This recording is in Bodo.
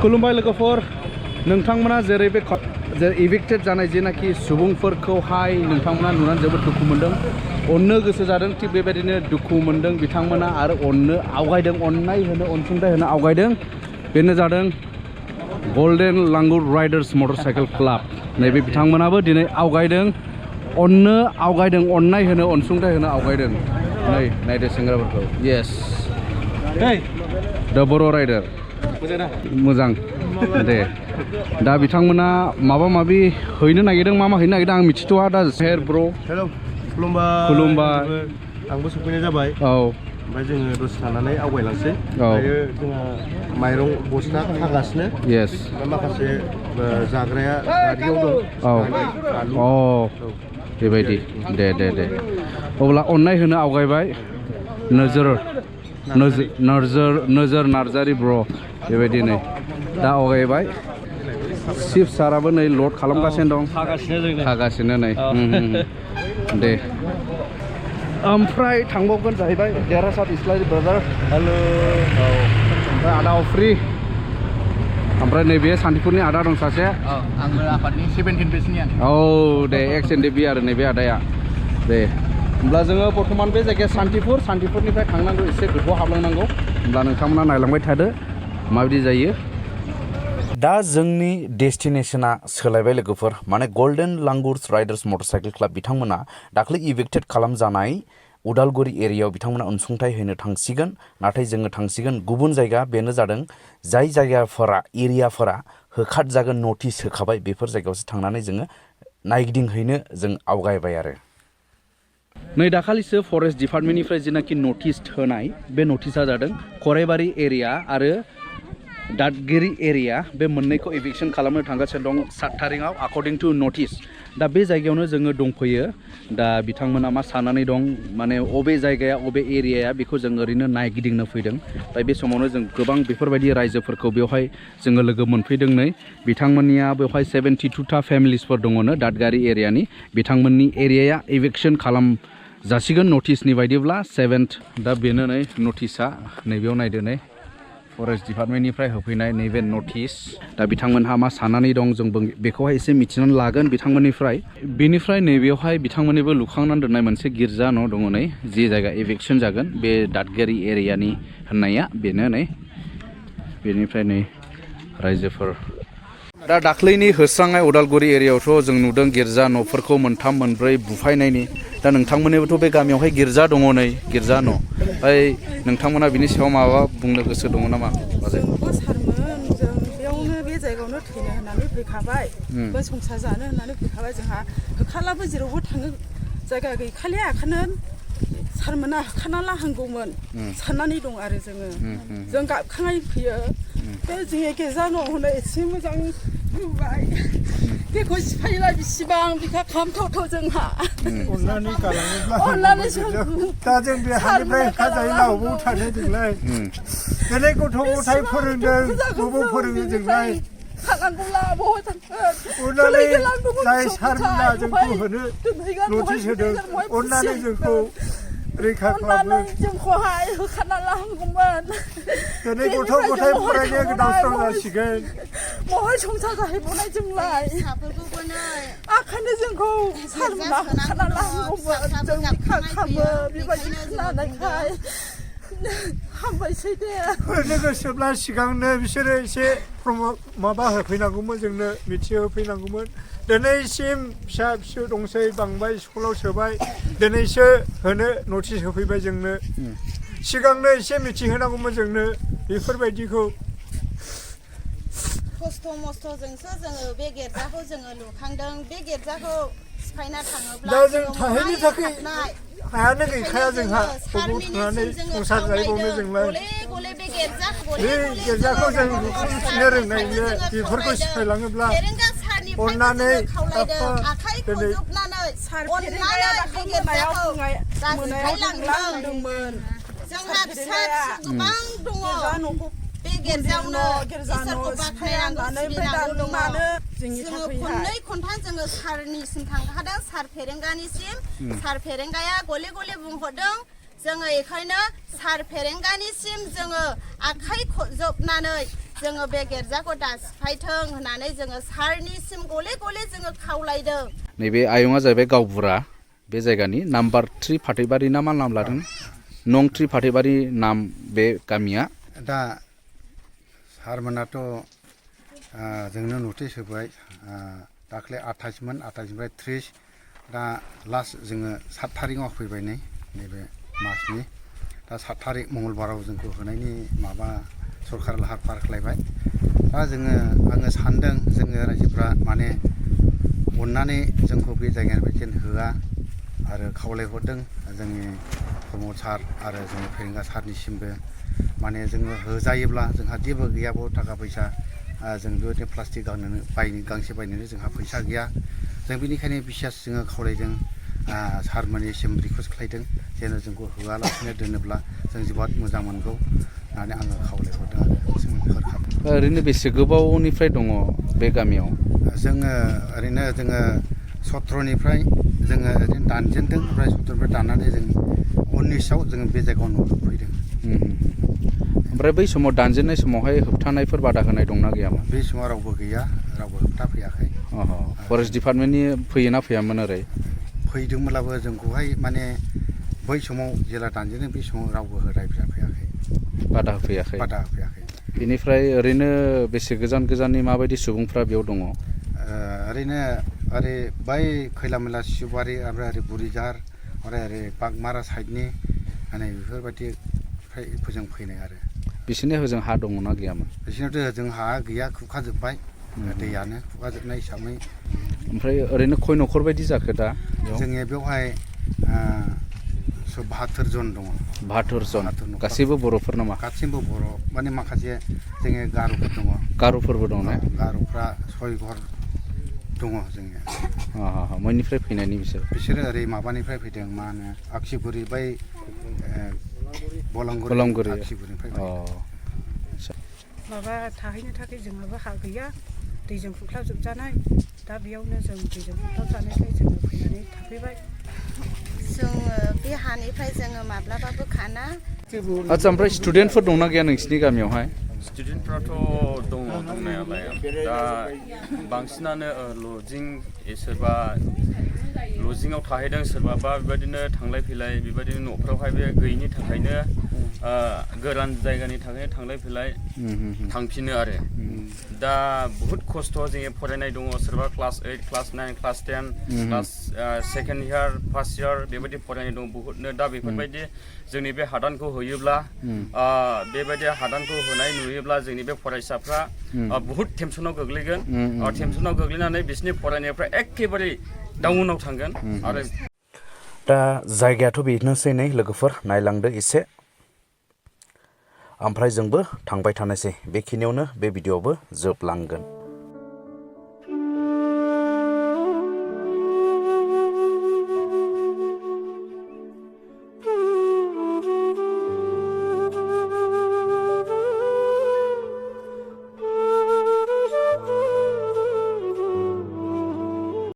खुलुमबाय लोगोफोर नोंथांमोना जेरै बे इभिक्टेड जानाय जेनाखि सुबुंफोरखौहाय नोंथांमोना नुनानै जोबोद दुखु मोनदों अननो गोसो जादों थिग बेबायदिनो दुखु मोनदों बिथांमोना आरो अननो आवगायदों अननाय होनो अनसुंथाइ होनो आवगायदों बेनो जादों golden langur riders motorcycle club नैबे बिथांमोनाबो दिनै आवगायदों अननो आवगायदों अननाय होनो अनसुंथाइ होनो आवगायदों नै नायदो सेंग्राफोरखौ येस द बर' राइडार मोजां दे दा बिथांमोना माबा माबि हैनो नागिरदों मा हैनो नागिरदों आं मिथिथ'आ दा हेर ब्र हेलौ खुलुमबाय आंबो सफैनाय जाबाय औ ओमफ्राय जोङो दसे थानानै आवगायलांसै दायो जोंहा माइरं बस्ता खागासिनो येस माखासे जाग्राया गारियाव दं औ बेबायदि दे दे दे अब्ला अननाय होनो आवगायबाय नोजोर नार्जारि ब्र बेबायदि नै दा आवगायबाय चिफ साराबो नै लड खालामगासिनो दं खागासिनो नै दे ओमफ्राय थांबावगोन जाहैबाय देरहासात इस्लारि ब्रादार हेलो औ ओमफ्राय आदा अफ्रि ओमफ्राय नैबे सान्तिपुरनि आदा दं सासे आङो आफादनि 17 बेचनि औ दे एक्स एन डेबि आरो नैबे आदाया दे होमब्ला जोङो बर्थमान बे जायगाया सान्तिपुरनिफ्राय थांनांगौ एसे गोथौआव हाबलांनांगौ होमब्ला नोंथांमोना नायलांबाय थादो माबायदि जायो दा जोंनि डेस्टिनेशना सोलायबाय लोगोफोर माने गल्डेन लांगुर्स राइडार्स मटरसाइकेल क्लाब बिथांमोना दाख्लै इभिक्टेड खालामजानाय उदालगुरि एरियायाव बिथांमोना अनसुंथाइ होनो थांसिगोन नाथाय जोङो थांसिगोन गुबुन जायगा बेनो जादों जाय जायगाफोरा एरियाफोरा होखारजागोन नटिस होखाबाय बेफोर जायगायावसो थांनानै जोङो नायगिदिंहैनो जों आवगायबाय आरो नै दाखालिसो फरेस्ट डिपार्टमेन्टनिफ्राय जेनाखि नटिस होनाय बे नटिसा जादों खराइबारि एरिया आरो दादगिरि एरिया बे मोननैखौ एभिक्सन खालामनो थांगासिनो दं 7 थारिखआव एकर्डिं टु नटिस दा बे जायगायावनो जोङो दंफैयो दा बिथांमोना मा साननानै दं माने अबे जायगाया अबे एरियाया बेखौ जों ओरैनो नायगिदिंनो फैदों दा बे समावनो जों गोबां बेफोरबायदि रायजोफोरखौ बेवहाय जोङो लोगो मोनफैदों नै बिथांमोननिया बेवहाय 72टा फेमिलिसफोर दङनो दादगारि एरियानि बिथांमोननि एरियाया एभिक्सन खालाम जासिगोन नटिसनि बायदिब्ला 7th दा बेनो नै नटिसा नैबेयाव नायदो नै फरेस्ट डिपार्टमेन्टनिफ्राय होफैनाय नैबे नटिस दा बिथांमोनहा मा साननानै दं जों बेखौहाय एसे मिथिनानै लागोन बिथांमोननिफ्राय बेनिफ्राय नैबेयावहाय बिथांमोननिबो लुखांनानै दोननाय मोनसे गिर्जा न' दङ नै जे जायगा एभिक्सन जागोन बे दादगारि एरियानि होननाया बेनो नै बेनिफ्राय नै रायजोफोर दा दाख्लैनि होस्रांनाय उदालगुरि एरियायावथ' जों नुदों गिर्जा न'फोरखौ मोनथाम मोनब्रै बुफायनायनि दा नोंथांमोननिबोथ' बे गामियावहाय गिर्जा दङ नै गिर्जा न' ओमफ्राय नोंथांमोना बिनि सायाव माबा बुंनो गोसो दङ नामा जोंबो सारमोन जों बेयावनो बे जायगायावनो थैनो होननानै फैखाबाय बे संसार जानो होननानै फैखाबाय जोंहा होखालाबो जेरावबो थांनो जायगा गैखालिया ओंखायनो सारमोना होखाना लाहांगौमोन साननानै दं आरो जों गाबखांनाय फैयो बे जोंनि गिर्जा न' होनो एसे मोजां नुबाय बेखौ सिफायला बेसेबां बिखा खालामथावथाव जोंहा अननानै गालाङोब्ला दा जों बे हानिफ्राय होखाजायोना बबाव थानो जोंलाय दिनै गथ' गथाय फोरोंदों बबाव फोरोङो जोंलाय थानांगौला बबाव थांगोन अननानै जाय सारमोना जोंखौ होनो नटिस होदों अननानै जोंखौ रैखा खालामो जोंखौहाय होखाना लाहांगौमोन दिनै गथ' गथाय फरायनो गोदाव सोराव जासिगोन बहाय संसार जाहैबावनाय जोंलाय ओंखायनो जोंखौ सारमोना होखाना लाहांगौमोन जों बिखा खामो बेबायदि खोनानायखाय हामबायसै दे होनो गोसोब्ला सिगांनो बिसोरो एसे माबा होफैनांगौमोन जोंनो मिथिहोफैनांगौमोन दिनैसिम फिसा फिसौ दंसै बांबाय स्कुलाव सोबाय दिनैसो होनो नटिस होफैबाय जोंनो सिगांनो एसे मिथिहोनांगौमोन जोंनो बेफोरबायदिखौ खस्थ' मस्थ'जोंसो जोङो बे गिर्जाखौ जोङो लुखांदों बे गिर्जाखौ सिफायना थाङोब्ला दा जों थाहैनो थाखाय हायानो गैखाया जोंहा बबाव थांनानै संसार जाहैबावनो जोंलाय बे गिर्जाखौ जों लुखांफिननो रोंनायनो बेफोरखौ सिफायलाङोब्ला अननानै आखाइ खबजोबनानै अननानै बे गिर्जाखौ मोनायाव जोंहा फिसा गोबां दङ बे गिर्जायावनो इसोरखौ बाख्नायनांगौ सिबिनांगौ दङ जोङो खननै खनथाम जोङो सारनिसिम थांखादों सार फेरेंगानिसिम सार फेरेंगाया गले गले बुंहरदों जोङो बेखायनो सार फेरेंगानिसिम जोङो आखाइ खबजोबनानै जोङो बे गिर्जाखौ दासिफायथों होननानै जोङो सारनिसिम गले गले जोङो खावलायदों नैबे आयंआ जाहैबाय गावबुरा बे जायगानि नाम्बार 3 फाथैबारि ना मा नाम लादों नं 3 फाथैबारि नाम बे गामिया दा सारमोनाथ' जोंनो नटिस होबाय दाख्लै 28 मोन 28 निफ्राय 30 दा लास्ट जोङो 7 थारिखआव फैबाय नैबे मासनि दा 7 थारिख मंगलबाराव जोंखौ होनायनि माबा सरखार लाहार फाहार खालायबाय दा आङो सानदों जोङो रायजोफ्रा माने अननानै जोंखौ बे जायगानिफ्राय जेन होआ आरो खावलायहरदों जोंनि प्रमद सार आरो जोंनि फेरेंगा सारनिसिमबो माने जोङो होजायोब्ला जोंहा जेबो गैयाबाव थाखा फैसा जों बेबायदिनो प्लास्टिक गांसे बायनोनो जोंहा फैसा गैया जों बेनिखायनो बिसास जोङो खावलायदों सारमोननिसिम रिकुवेस्ट खालायदों जेन' जोंखौ होआलासिनो दोनोब्ला जों जोबोद मोजां मोनगौ होननानै आङो खावलायहरदों आरो जों हरखाब ओरैनो बेसे गोबावनिफ्राय दङ बे गामियाव ओरैनो जोङो 17निफ्राय जोङो ओरैनो दानजेनदों ओमफ्राय 17निफ्राय दाननानै जों 19आव जोङो बे जायगायाव न' लुफैदों ओमफ्राय बै समाव दानजेननाय समावहाय होबथानायफोर बादा होनाय दंना गैयामोन बे समाव रावबो गैया रावबो होबथाफैयाखै फरेस्ट डिपार्टमेन्टनि फैयोना फैयामोन ओरै फैदोंमोनब्लाबो जोंखौहाय माने बै समाव जेला दानजेनो बे समाव रावबो रायफैयाखै बादा होफैयाखै बेनिफ्राय ओरैनो बेसे गोजाननि माबायदि सुबुंफ्रा बेयाव दङ ओरैनो ओरै बै खैलामैला सिसुबारि ओमफ्राय ओरै बुरिजार ओमफ्राय ओरै बागमारा साइडनि माने बेफोरबायदि फोजों फैनाय आरो बिसोरनि हजों हा दङना गैयामोन बिसोरनावथ' हजों हा गैया खुरखाजोब्बाय दैयानो खुरखाजोबनाय हिसाबै ओमफ्राय ओरैनो खय न'खर बायदि जाखो दा जोंनिया बेवहाय 72 जन दङ 72 जन गासैबो बर'फोर नामा गासैबो बर' माने माखासे जोङो गार'फोर दङ गार'फोरबो दं ना गार'फ्रा 6 घर दङ जोंनिया मैनिफ्राय फैनायनि बिसोरो ओरै माबानिफ्राय फैदों मा होनो आखिगुरि बै बलांगुरि आखिगुरिनिफ्राय माबा थाहैनो थाखाय जोंहाबो हा गैया दैजों खुरख्लाबजोबजानाय दा बेयावनो जों दैजों खुरख्लाबजानायखाय जोङो फैनानै थाफैबाय जोङो बे हानिफ्राय जोङो माब्लाबाबो खाना आच्छा ओमफ्राय स्टुडेन्टफोर दंना गैया नोंसिनि गामियावहाय स्टुडेन्टफ्राथ' दङ दंनायालाय दा बांसिनानो लजिं सोरबा लजिङाव थाहैदों सोरबाबा बेबायदिनो थांलाय फैलाय बेबायदिनो न'फ्रावहाय बे गैयिनि थाखायनो गोरान जायगानि थाखाय थांलाय फैलाय थांफिनो आरो दा बुहुत खस्थ' जोङो फरायनाय दङ सोरबा class 8 class 9 class 10 class second year first year बेबायदि फरायनाय दं बुहुतनो दा बेफोरबायदि जोंनि बे हादानखौ होयोब्ला बेबायदि हादानखौ होनाय नुयोब्ला जोंनि बे फरायसाफ्रा बुहुत टेनसनाव गोग्लैगोन टेनसनाव गोग्लैनानै बिसोरनि फरायनायफ्रा एखेबारे डाउनाव थांगोन आरो दा जायगायाथ' बेनोसै नै लोगोफोर नायलांदो एसे ओमफ्राय जोंबो थांबाय थानोसै बेखिनियावनो बे भिडिअ'आबो जोबलांगोन